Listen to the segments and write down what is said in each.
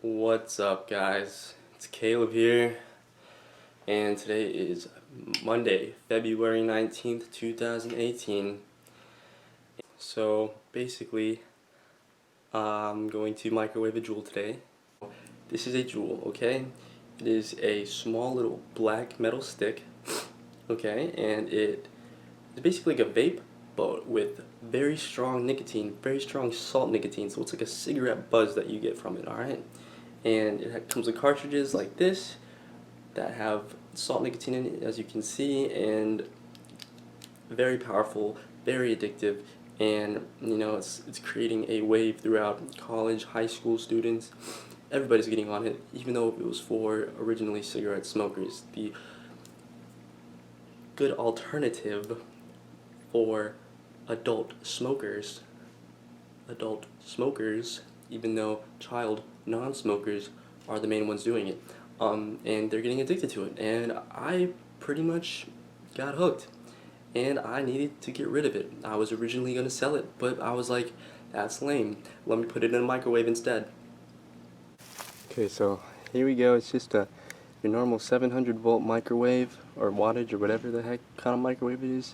What's up, guys? It's Caleb here, and today is Monday, February 19th, 2018. So basically, I'm going to microwave a Juul today. This is a Juul, okay? It is a small little black metal stick, okay? And it is basically like a vape, but with very strong nicotine, very strong salt nicotine. So it's like a cigarette buzz that you get from it, alright? And it comes with cartridges like this that have salt nicotine in it, as you can see, and very powerful, very addictive, and it's creating a wave throughout college, high school students. Everybody's getting on it, even though it was for originally cigarette smokers. The good alternative for adult smokers, even though child non-smokers are the main ones doing it. And they're getting addicted to it. And I pretty much got hooked. And I needed to get rid of it. I was originally going to sell it, but I was like, that's lame. Let me put it in a microwave instead. Okay, so here we go. It's just your normal 700 volt microwave, or wattage, or whatever the heck kind of microwave it is.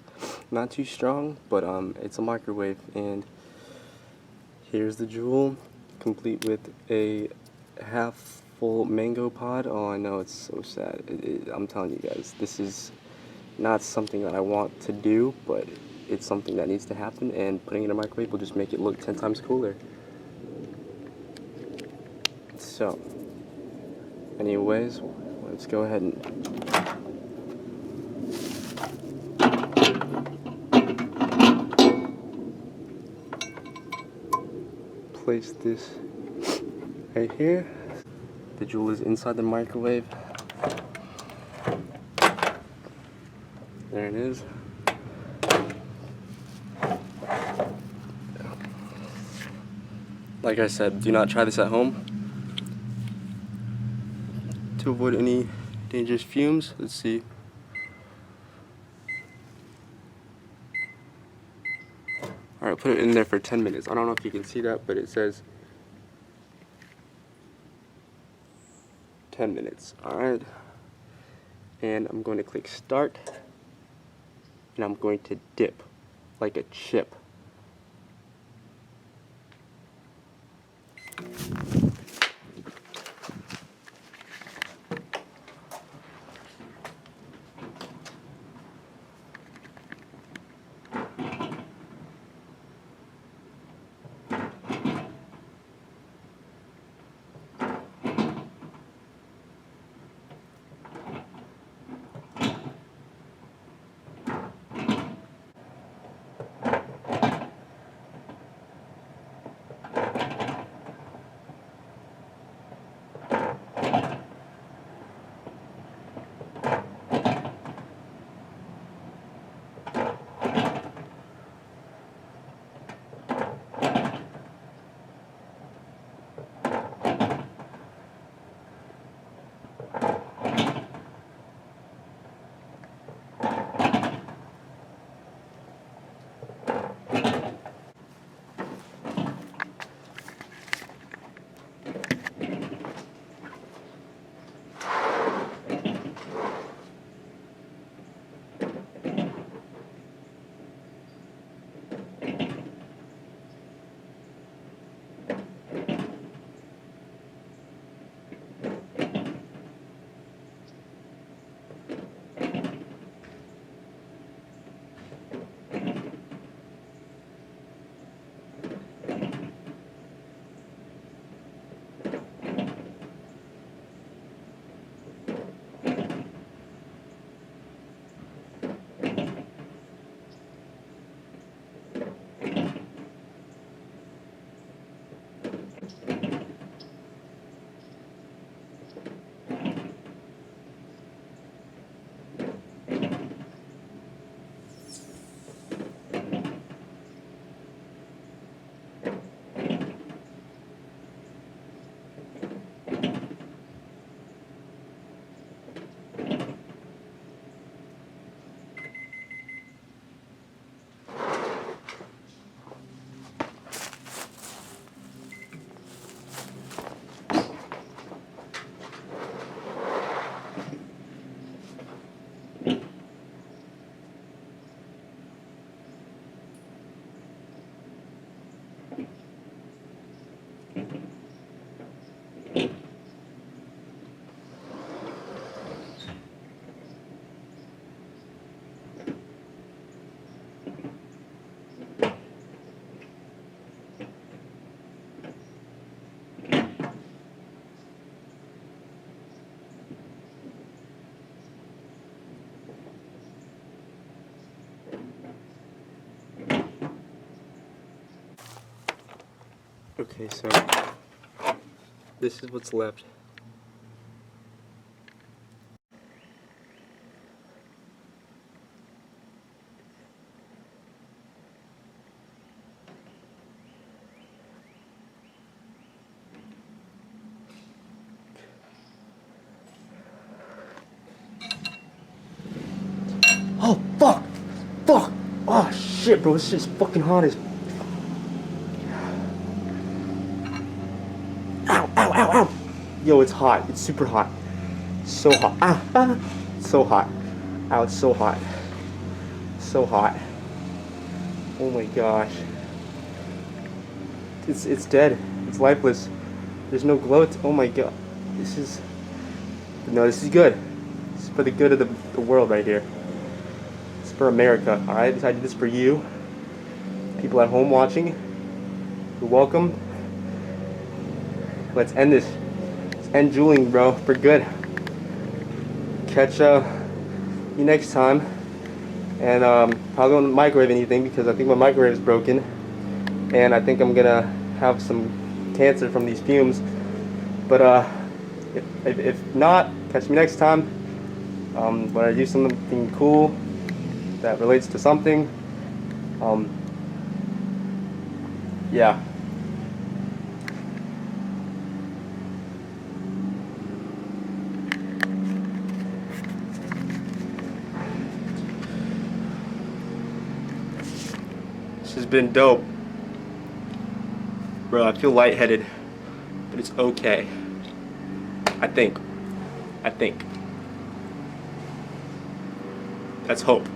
Not too strong, but it's a microwave. And here's the Juul, complete with a half full mango pod. Oh, I know, it's so sad. I'm telling you guys, this is not something that I want to do, but it's something that needs to happen, and putting it in a microwave will just make it look 10 times cooler. So, anyways, let's go ahead and place this right here. The Juul is inside the microwave. There it is. Like I said, do not try this at home. To avoid any dangerous fumes, let's see. Alright, put it in there for 10 minutes. I don't know if you can see that, but it says 10 minutes. Alright. And I'm going to click start. And I'm going to dip like a chip. Okay, so this is what's left. Oh, fuck! Fuck! Oh, shit, bro, this shit's fucking hot as... Ow, ow, ow, ow! Yo, it's hot. It's super hot. So hot. Ah, ah! It's so hot. Ow, it's so hot. So hot. Oh my gosh. It's dead. It's lifeless. There's no glow. Oh my god. This is... No, this is good. This is for the good of the world right here. It's for America, alright? I did this for you. People at home watching. You're welcome. Let's end this. Let's end juuling, bro, for good. Catch you next time. And probably won't microwave anything because I think my microwave is broken. And I think I'm gonna have some cancer from these fumes. But if not, catch me next time when I do something cool that relates to something. Yeah. This has been dope. Bro, I feel lightheaded, but it's okay. I think. Let's hope.